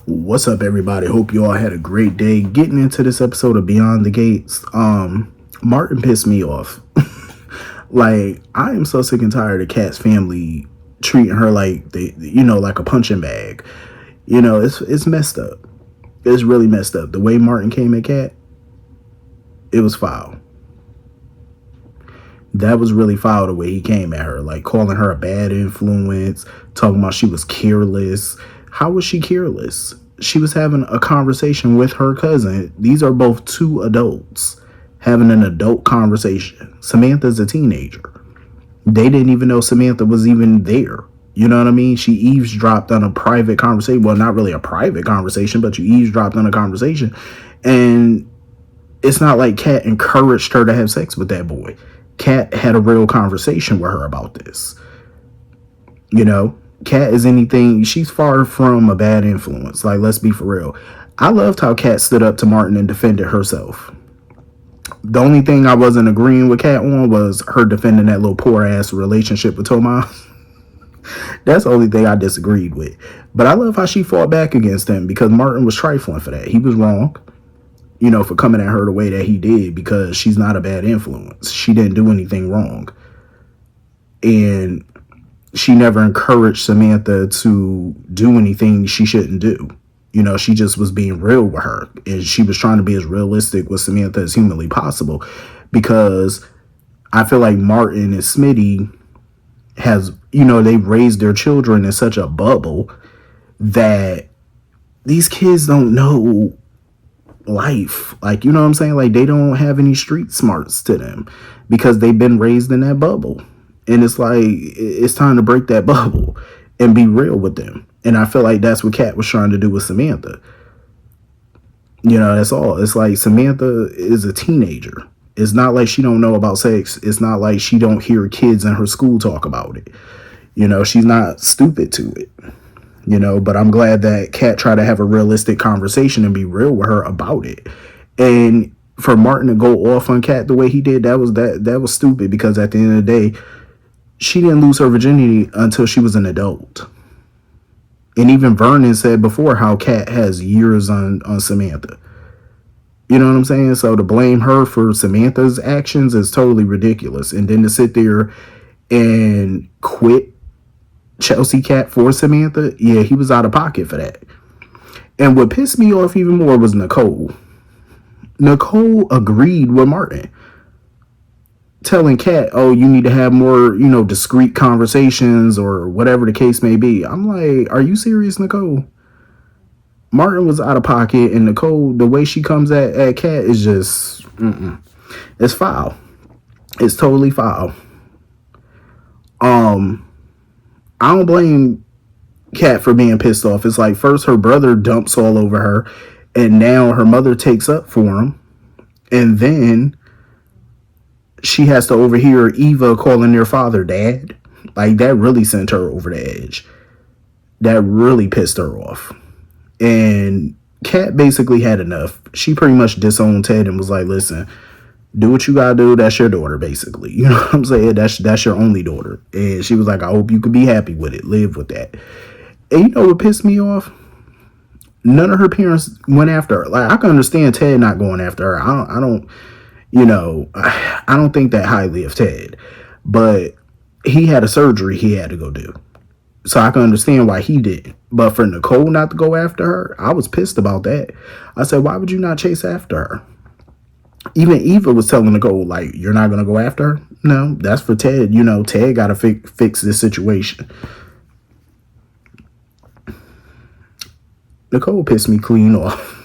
What's up, everybody? Hope you all had a great day. Getting into this episode of Beyond the Gates, Martin pissed me off. Like, I am so sick and tired of Kat's family treating her like like a punching bag. It's messed up. It's really messed up. The way Martin came at Kat, it was foul. That was really foul the way he came at her, like calling her a bad influence, talking about she was careless. How was she careless? She was having a conversation with her cousin. These are both two adults having an adult conversation. Samantha's a teenager. They didn't even know Samantha was even there. You know what I mean? She eavesdropped on a private conversation. Well, not really a private conversation, but you eavesdropped on a conversation. And it's not like Kat encouraged her to have sex with that boy. Kat had a real conversation with her about this. Kat is anything, she's far from a bad influence. Like, let's be for real. I loved how Kat stood up to Martin and defended herself. The only thing I wasn't agreeing with Kat on was her defending that little poor ass relationship with Tomas. That's the only thing I disagreed with. But I love how she fought back against him because Martin was trifling for that. He was wrong, for coming at her the way that he did because she's not a bad influence. She didn't do anything wrong. And she never encouraged Samantha to do anything she shouldn't do. She just was being real with her. And she was trying to be as realistic with Samantha as humanly possible. Because I feel like Martin and Smitty has, they've raised their children in such a bubble that these kids don't know life. Like, you know what I'm saying? Like, they don't have any street smarts to them because they've been raised in that bubble. And it's like, it's time to break that bubble and be real with them. And I feel like that's what Kat was trying to do with Samantha. That's all. It's like Samantha is a teenager. It's not like she don't know about sex. It's not like she don't hear kids in her school talk about it. She's not stupid to it. But I'm glad that Kat tried to have a realistic conversation and be real with her about it. And for Martin to go off on Kat the way he did, that was stupid because at the end of the day, she didn't lose her virginity until she was an adult. And even Vernon said before how Kat has years on Samantha. You know what I'm saying? So to blame her for Samantha's actions is totally ridiculous. And then to sit there and quit Chelsea Kat for Samantha, yeah, he was out of pocket for that. And what pissed me off even more was Nicole. Nicole agreed with Martin, telling Kat, oh, you need to have more, discreet conversations or whatever the case may be. I'm like, are you serious, Nicole? Martin was out of pocket, and Nicole, the way she comes at Kat is just, it's foul. It's totally foul. I don't blame Kat for being pissed off. It's like first her brother dumps all over her, and now her mother takes up for him, and then she has to overhear Eva calling their father dad. Like, that really sent her over the edge. That really pissed her off. And Kat basically had enough. She pretty much disowned Ted and was like, listen, do what you gotta do. That's your daughter, basically. You know what I'm saying? That's your only daughter. And she was like, I hope you could be happy with it. Live with that. And you know what pissed me off? None of her parents went after her. Like, I can understand Ted not going after her. I don't think that highly of Ted. But he had a surgery he had to go do. So I can understand why he didn't. But for Nicole not to go after her, I was pissed about that. I said, why would you not chase after her? Even Eva was telling Nicole, like, you're not going to go after her? No, that's for Ted. Ted got to fix this situation. Nicole pissed me clean off.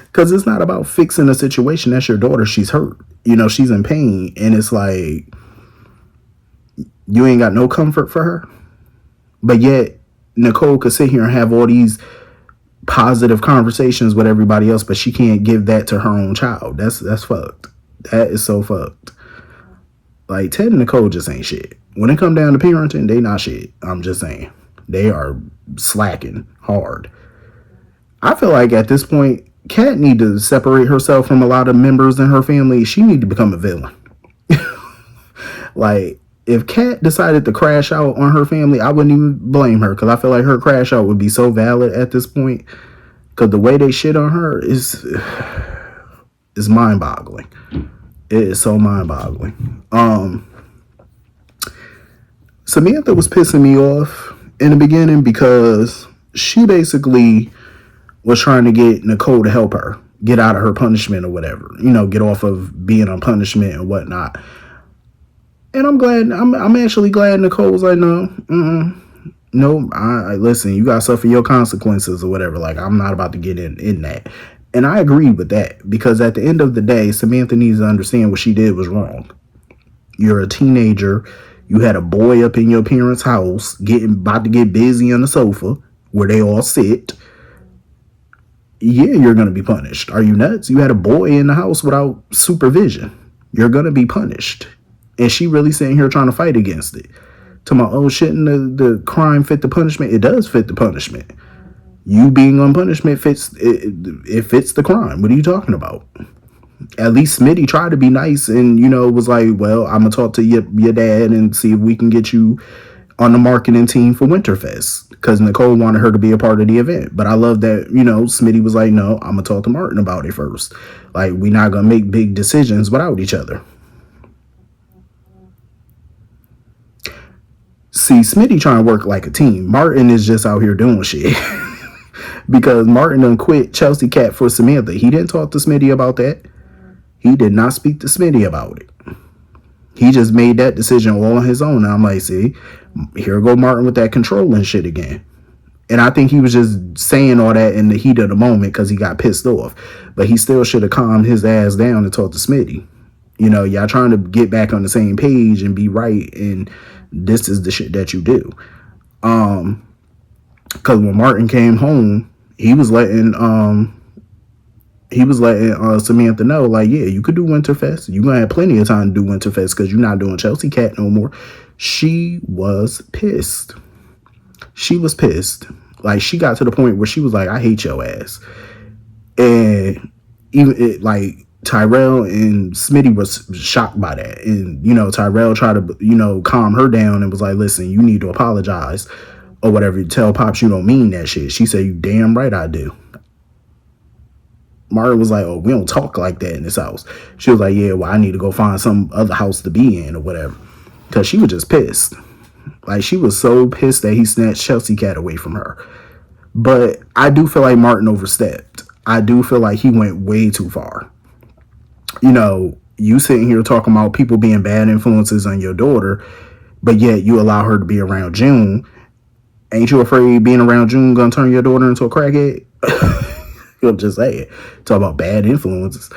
Because it's not about fixing a situation. That's your daughter. She's hurt. She's in pain. And it's like, you ain't got no comfort for her. But yet, Nicole could sit here and have all these positive conversations with everybody else, but she can't give that to her own child. That's fucked. That is so fucked. Like, Ted and Nicole just ain't shit. When it come down to parenting, they not shit. I'm just saying. They are slacking hard. I feel like at this point, Kat need to separate herself from a lot of members in her family. She need to become a villain. Like, if Kat decided to crash out on her family, I wouldn't even blame her because I feel like her crash out would be so valid at this point. Because the way they shit on her is mind boggling. It is so mind boggling. Samantha was pissing me off in the beginning because she basically was trying to get Nicole to help her get out of her punishment or whatever, get off of being on punishment and whatnot. And I'm glad, I'm actually glad Nicole was like, no, no, I listen, you got to suffer your consequences or whatever. Like, I'm not about to get in that. And I agree with that, because at the end of the day, Samantha needs to understand what she did was wrong. You're a teenager. You had a boy up in your parents' house about to get busy on the sofa where they all sit. Yeah, you're going to be punished. Are you nuts? You had a boy in the house without supervision. You're going to be punished. And she really sitting here trying to fight against it. Talking about, oh, shouldn't the crime fit the punishment? It does fit the punishment. You being on punishment fits it fits the crime. What are you talking about? At least Smitty tried to be nice and, was like, well, I'm going to talk to your dad and see if we can get you on the marketing team for Winterfest, because Nicole wanted her to be a part of the event. But I love that, Smitty was like, no, I'm going to talk to Martin about it first. Like, we're not going to make big decisions without each other. See, Smitty trying to work like a team. Martin is just out here doing shit. Because Martin done quit Chelsea Cat for Samantha. He didn't talk to Smitty about that. He did not speak to Smitty about it. He just made that decision all on his own. And I'm like, see, here go Martin with that controlling shit again. And I think he was just saying all that in the heat of the moment because he got pissed off. But he still should have calmed his ass down and talked to Smitty. Y'all trying to get back on the same page and be right. And this is the shit that you do. Because when Martin came home, he was letting Samantha know, like, yeah, you could do Winterfest. You're gonna have plenty of time to do Winterfest because you're not doing Chelsea Cat no more. She was pissed. She was pissed. Like, she got to the point where she was like, I hate your ass. And even Tyrell and Smitty was shocked by that. And, Tyrell tried to, calm her down and was like, listen, you need to apologize or whatever. Tell Pops you don't mean that shit. She said, you damn right I do. Martin was like, oh, we don't talk like that in this house. She was like, yeah, well, I need to go find some other house to be in or whatever. Because she was just pissed. Like, she was so pissed that he snatched Chelsea Cat away from her. But I do feel like Martin overstepped. I do feel like he went way too far. You sitting here talking about people being bad influences on your daughter, but yet you allow her to be around June. Ain't you afraid being around June gonna turn your daughter into a crackhead? I'm just saying. Talk about bad influences.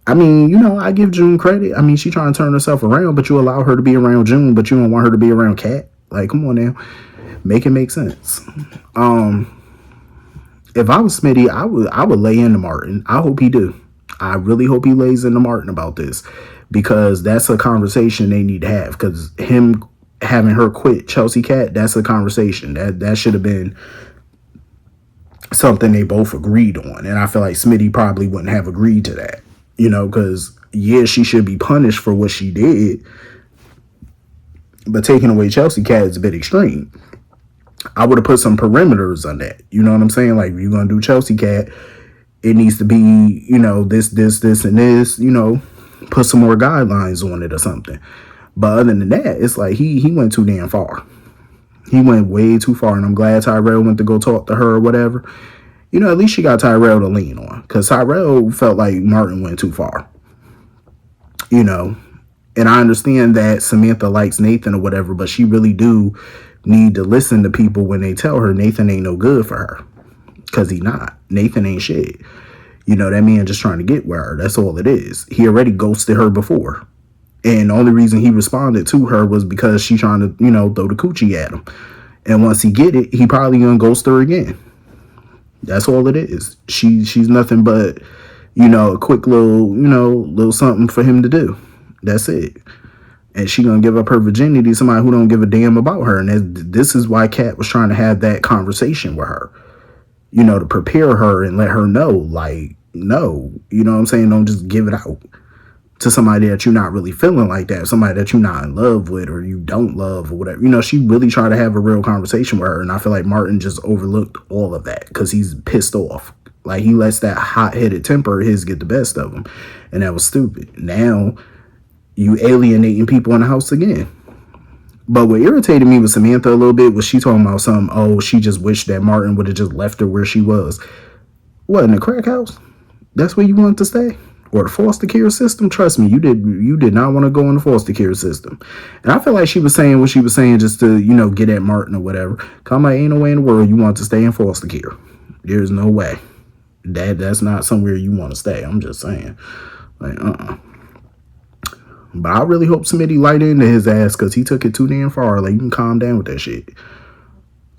I mean, I give June credit. I mean, she trying to turn herself around, but you allow her to be around June, but you don't want her to be around Cat. Like, come on now. Make it make sense. If I was Smitty, I would lay into Martin. I hope he do. I really hope he lays into Martin about this, because that's a conversation they need to have. Because him having her quit Chelsea Cat, that's a conversation that should have been something they both agreed on. And I feel like Smitty probably wouldn't have agreed to that, because yeah, she should be punished for what she did, but taking away Chelsea Cat is a bit extreme. I would have put some perimeters on that. You know what I'm saying? Like, if you're gonna do Chelsea Cat, it needs to be, this, and this, put some more guidelines on it or something. But other than that, it's like he went too damn far. He went way too far, and I'm glad Tyrell went to go talk to her or whatever. At least she got Tyrell to lean on, because Tyrell felt like Martin went too far. And I understand that Samantha likes Nathan or whatever, but she really do need to listen to people when they tell her Nathan ain't no good for her. Because he not. Nathan ain't shit. That man just trying to get with her. That's all it is. He already ghosted her before. And the only reason he responded to her was because she trying to, throw the coochie at him. And once he get it, he probably gonna ghost her again. That's all it is. She's nothing but, a quick little something for him to do. That's it. And she gonna give up her virginity to somebody who don't give a damn about her. And this is why Kat was trying to have that conversation with her. To prepare her and let her know, like, no, what I'm saying? Don't just give it out. to somebody that you're not really feeling like that, somebody that you're not in love with or you don't love or whatever. You know, she really tried to have a real conversation with her, and I feel like Martin just overlooked all of that because he's pissed off. Like, he lets that hot-headed temper of his get the best of him, and that was stupid. Now you alienating people in the house again. But what irritated me with Samantha a little bit was she talking about something, oh, she just wished that Martin would have just left her where she was. What, in the crack house? That's where you wanted to stay? Or the foster care system? Trust me, you did not want to go in the foster care system. And I feel like she was saying what she was saying just to, get at Martin or whatever. Come like, ain't no way in the world you want to stay in foster care. There's no way. That's not somewhere you want to stay. I'm just saying. Like, But I really hope somebody light into his ass because he took it too damn far. Like, you can calm down with that shit.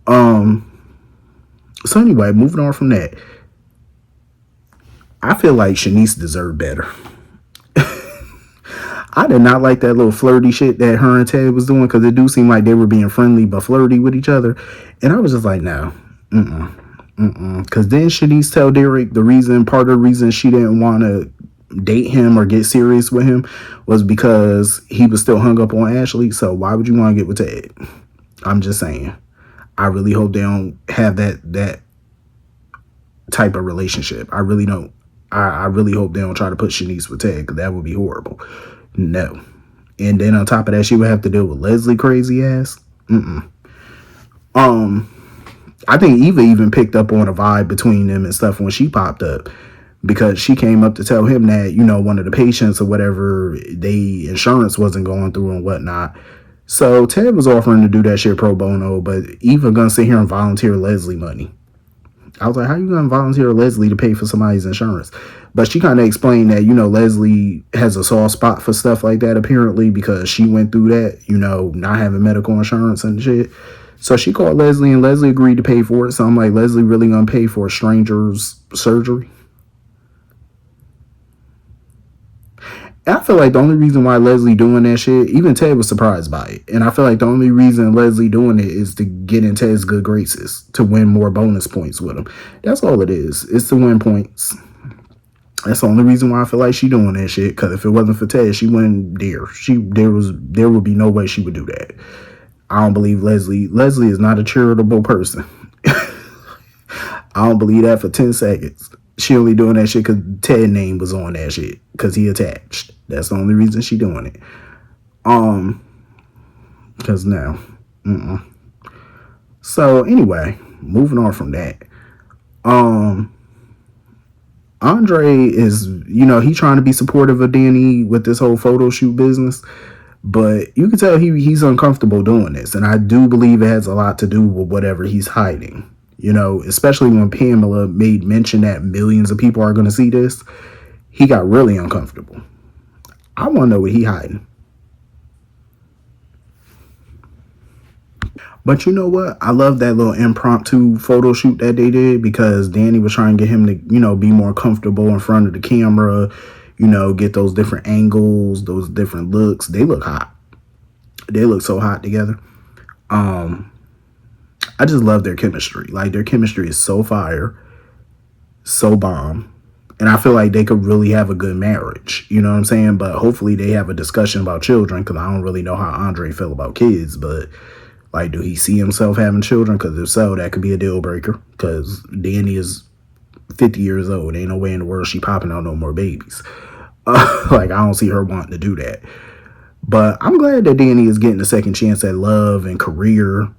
So anyway, moving on from that. I feel like Shanice deserved better. I did not like that little flirty shit that her and Ted was doing because it do seem like they were being friendly but flirty with each other. And I was just like, no. Because then Shanice tell Derek part of the reason she didn't want to date him or get serious with him was because he was still hung up on Ashley. So why would you want to get with Ted? I'm just saying. I really hope they don't have that type of relationship. I really don't. I really hope they don't try to put Shanice with Ted because that would be horrible. No. And then on top of that, she would have to deal with Leslie crazy ass. I think Eva even picked up on a vibe between them and stuff when she popped up because she came up to tell him that, one of the patients or whatever, they insurance wasn't going through and whatnot. So Ted was offering to do that shit pro bono, but Eva gonna sit here and volunteer Leslie money. I was like, how you gonna volunteer Leslie to pay for somebody's insurance? But she kind of explained that, Leslie has a soft spot for stuff like that apparently because she went through that, not having medical insurance and shit. So she called Leslie and Leslie agreed to pay for it. So I'm like, Leslie really gonna pay for a stranger's surgery? And I feel like the only reason why Leslie doing that shit, even Ted was surprised by it. And I feel like the only reason Leslie doing it is to get in Ted's good graces, to win more bonus points with him. That's all it is. It's to win points. That's the only reason why I feel like she doing that shit. Because if it wasn't for Ted, she wouldn't dare. There would be no way she would do that. I don't believe Leslie. Leslie is not a charitable person. I don't believe that for 10 seconds. She only doing that shit because Ted's name was on that shit because he attached. That's the only reason she doing it. Because now. So anyway, moving on from that. Andre is, he trying to be supportive of Danny with this whole photo shoot business. But you can tell he's uncomfortable doing this. And I do believe it has a lot to do with whatever he's hiding. Especially when Pamela made mention that millions of people are going to see this. He got really uncomfortable. I want to know what he hiding. But you know what? I love that little impromptu photo shoot that they did because Danny was trying to get him to, be more comfortable in front of the camera, get those different angles, those different looks. They look hot. They look so hot together. I just love their chemistry. Like, their chemistry is so fire, so bomb. And I feel like they could really have a good marriage. You know what I'm saying? But hopefully they have a discussion about children because I don't really know how Andre feel about kids. But, like, do he see himself having children? Because if so, that could be a deal breaker. Because Danny is 50 years old. Ain't no way in the world she popping out no more babies. Like, I don't see her wanting to do that. But I'm glad that Danny is getting a second chance at love and career.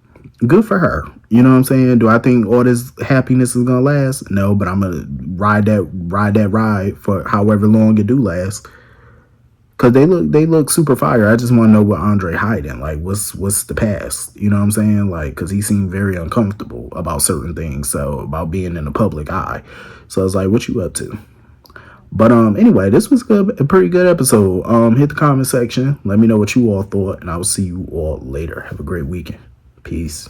Good for her. You know what I'm saying? Do I think all this happiness is gonna last? No, but I'm gonna ride that ride for however long it do last. Cause they look super fire. I just want to know what Andre hiding. Like, what's the past? You know what I'm saying? Like, cause he seemed very uncomfortable about certain things. So about being in the public eye. So I was like, what you up to? But anyway, this was a pretty good episode. Hit the comment section. Let me know what you all thought, and I will see you all later. Have a great weekend. Peace.